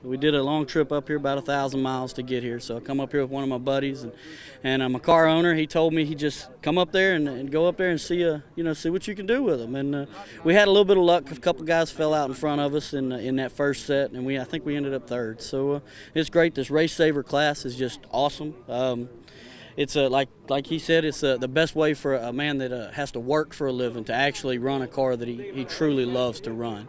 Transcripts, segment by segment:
We did a long trip up here, about 1,000 miles to get here. So I come up here with one of my buddies, and I'm a car owner. He told me he just come up there and go up there and see see what you can do with them. And we had a little bit of luck. A couple guys fell out in front of us in that first set, and I think we ended up third. So it's great. This RaceSaver class is just awesome. It's like he said, it's the best way for a man that has to work for a living to actually run a car that he truly loves to run.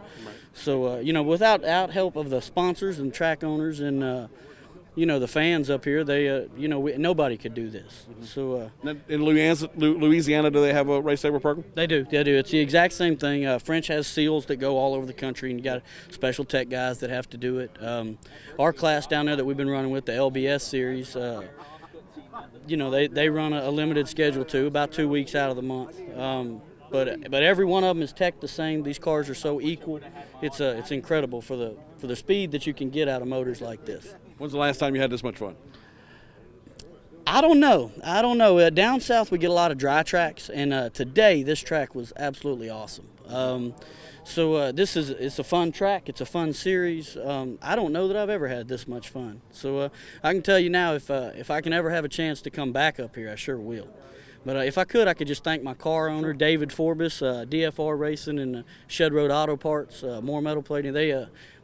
So without help of the sponsors and track owners and the fans up here, they nobody could do this. So in Louisiana, do they have a RaceSaver program? They do. It's the exact same thing. French has seals that go all over the country, and you got special tech guys that have to do it. Our class down there that we've been running with, the LBS series, they run a limited schedule too, about 2 weeks out of the month. But every one of them is tech the same. These cars are so equal. It's incredible for the speed that you can get out of motors like this. When's the last time you had this much fun? I don't know. Down south we get a lot of dry tracks, and today this track was absolutely awesome. It's a fun track. It's a fun series. I don't know that I've ever had this much fun. So I can tell you now, if I can ever have a chance to come back up here, I sure will. But if I could just thank my car owner, David Forbes, DFR Racing, and Shed Road Auto Parts, More Metal Plating.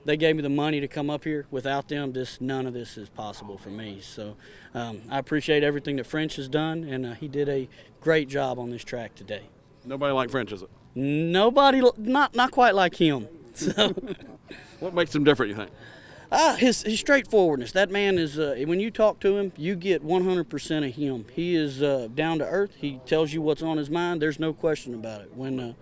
They gave me the money to come up here. Without them, none of this is possible for me. So I appreciate everything that French has done, and he did a great job on this track today. Nobody like French, is it? Nobody, not quite like him. So. What makes him different, you think? His straightforwardness. That man is, when you talk to him, you get 100% of him. He is down to earth. He tells you what's on his mind. There's no question about it. When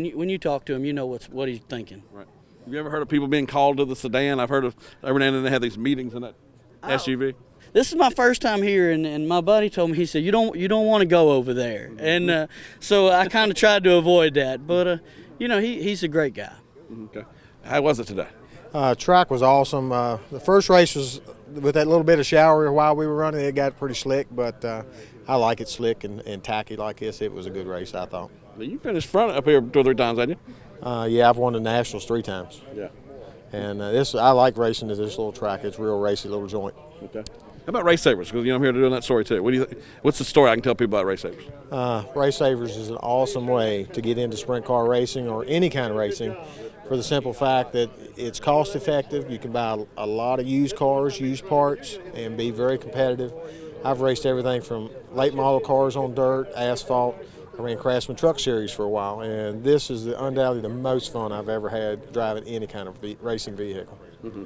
you talk to him, you know what he's thinking. Right. Have you ever heard of people being called to the sedan? I've heard of every now and then they have these meetings in that SUV. This is my first time here, and my buddy told me, he said, you don't want to go over there. And so I kind of tried to avoid that. But, he's a great guy. Okay. How was it today? Track was awesome. The first race was with that little bit of shower while we were running. It got pretty slick, but I like it slick and tacky like this. It was a good race, I thought. You finished front up here 2 or 3 times, haven't you? Yeah, I've won the Nationals 3 times. Yeah. And I like racing at this little track. It's real racy, little joint. Okay. How about RaceSavers? Because I'm here to do that story too. What's the story I can tell people about RaceSavers? RaceSavers is an awesome way to get into sprint car racing or any kind of racing, for the simple fact that it's cost effective. You can buy a lot of used cars, used parts, and be very competitive. I've raced everything from late model cars on dirt, asphalt. I ran Craftsman Truck Series for a while, and this is undoubtedly the most fun I've ever had driving any kind of racing vehicle. Mm-hmm.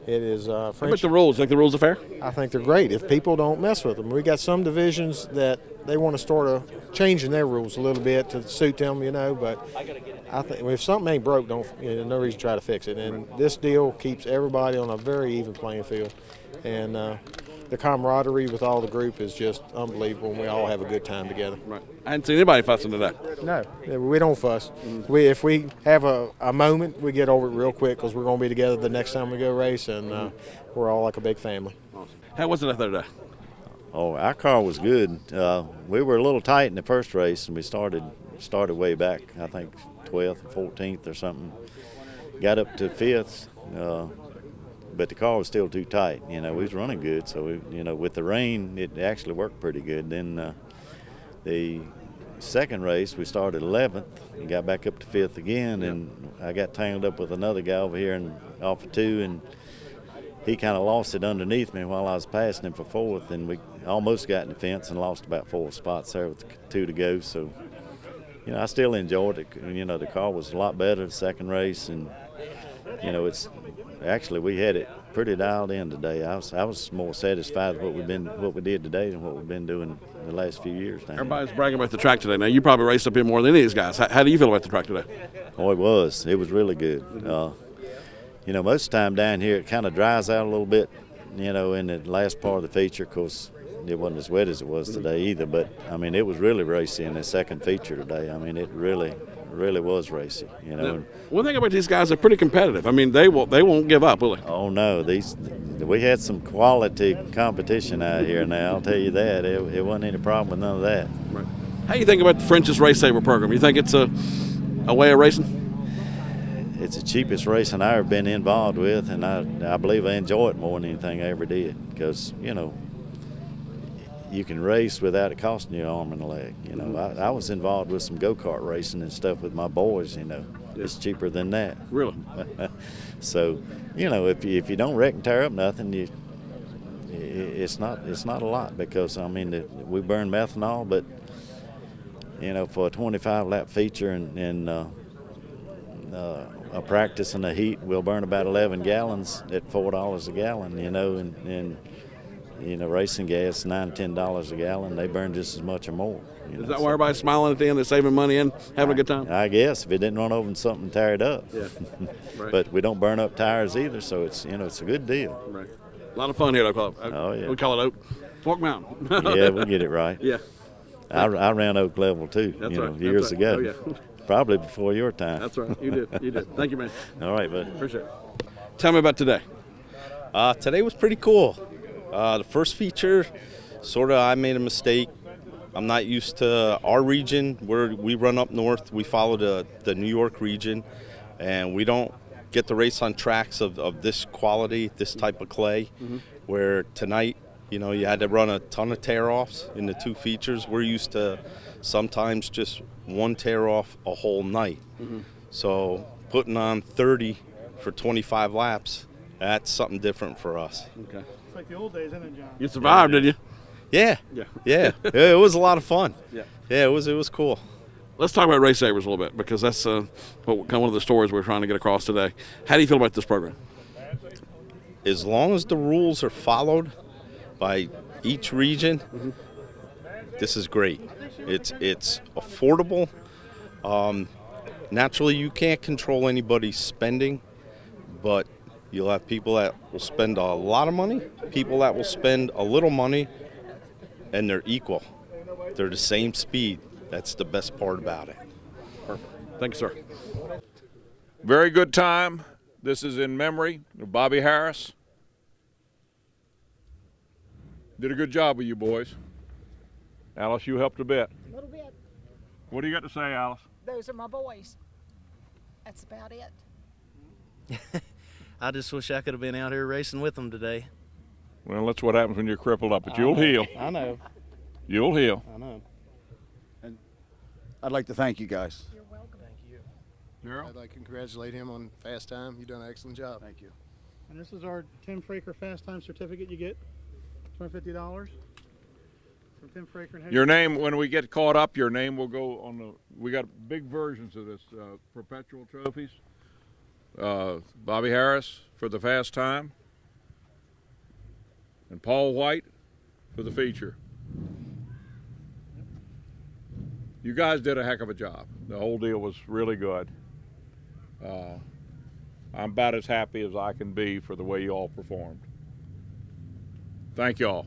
It is French. How about the rules? Think the rules are fair? I think they're great if people don't mess with them. We got some divisions that they want to start changing their rules a little bit to suit them, but I think if something ain't broke, no reason to try to fix it. And this deal keeps everybody on a very even playing field. And the camaraderie with all the group is just unbelievable, and we all have a good time together. Right. I hadn't seen anybody fussing today. No, we don't fuss. If we have a moment, we get over it real quick because we're going to be together the next time we go race, and we're all like a big family. Awesome. How was it out there today? Oh, our car was good. We were a little tight in the first race, and we started way back, I think 12th or 14th or something. Got up to 5th. But the car was still too tight. We was running good, so with the rain, it actually worked pretty good. Then the second race, we started 11th and got back up to 5th again, and I got tangled up with another guy over here and off of 2, and he kind of lost it underneath me while I was passing him for 4th, and we almost got in the fence and lost about 4 spots there with 2 to go. So, I still enjoyed it. The car was a lot better the second race, and it's actually we had it pretty dialed in today. I was more satisfied with what we did today than what we've been doing the last few years now. Everybody's bragging about the track today. Now you probably raced up here more than any of these guys. How do you feel about the track today? Oh, it was really good. Most of the time down here it kind of dries out a little bit, in the last part of the feature, because it wasn't as wet as it was today either. But it was really racy in the second feature today. It really was racy, Yeah. One thing about these guys, they're pretty competitive. They won't give up, will they? Oh no, we had some quality competition out here. Now I'll tell you that it wasn't any problem with none of that. Right. How do you think about the French's RaceSaver program? You think it's a way of racing? it's the cheapest racing I've ever been involved with, and I believe I enjoy it more than anything I ever did, because, you know, you can race without it costing you an arm and a leg. You know, I was involved with some go-kart racing and stuff with my boys, you know. Yeah. It's cheaper than that. Really? So, you know, if you don't wreck and tear up nothing, it's not a lot, because, I mean, we burn methanol, but, you know, for a 25-lap feature and a practice and a heat, we'll burn about 11 gallons at $4 a gallon, you know, and you know, racing gas, $9, $10 a gallon, they burn just as much or more. Is that why everybody's smiling at the end? They're saving money and having a good time? I guess, if it didn't run over in something and tear it up. Yeah. Right. But we don't burn up tires either, so it's, you know, it's a good deal. Right. A lot of fun here, though. Oh, yeah. We call it Oak. Fork Mountain. Yeah, we'll get it right. Yeah. I ran Oak Level, too, That's you know, right. years ago. Oh, yeah. Probably before your time. That's right. You did. You did. Thank you, man. All right, bud. Appreciate it. Tell me about today. Today was pretty cool. The first feature, I made a mistake. I'm not used to our region where we run up north. We follow the New York region, and we don't get to race on tracks of this quality, this type of clay, where tonight, you know, you had to run a ton of tear-offs in the two features. We're used to sometimes just one tear-off a whole night. So putting on 30 for 25 laps, that's something different for us. Okay. It's like the old days, isn't it, John? You survived, didn't you? Yeah. It was a lot of fun. Yeah, it was cool. Let's talk about RaceSavers a little bit, because that's kind of one of the stories we're trying to get across today. How do you feel about this program? As long as the rules are followed by each region, this is great. It's affordable. Naturally, you can't control anybody's spending, but you'll have people that will spend a lot of money, people that will spend a little money, and they're equal. They're the same speed. That's the best part about it. Perfect. Thank you, sir. Very good time. This is in memory of Bobby Harris. Did a good job with you boys. Alice, you helped a bit. A little bit. What do you got to say, Alice? Those are my boys. That's about it. I just wish I could have been out here racing with them today. Well, that's what happens when you're crippled up, but you'll heal. I know. You'll heal. I know. And I'd like to thank you guys. You're welcome. Thank you. Daryl? I'd like to congratulate him on fast time. You've done an excellent job. Thank you. And this is our Tim Fraker Fast Time certificate you get, $250 from Tim Fraker and Your name, when we get caught up, your name will go on the, we got big versions of this, perpetual trophies. Bobby Harris for the fast time, and Paul White for the feature. You guys did a heck of a job. The whole deal was really good. I'm about as happy as I can be for the way you all performed. Thank you all.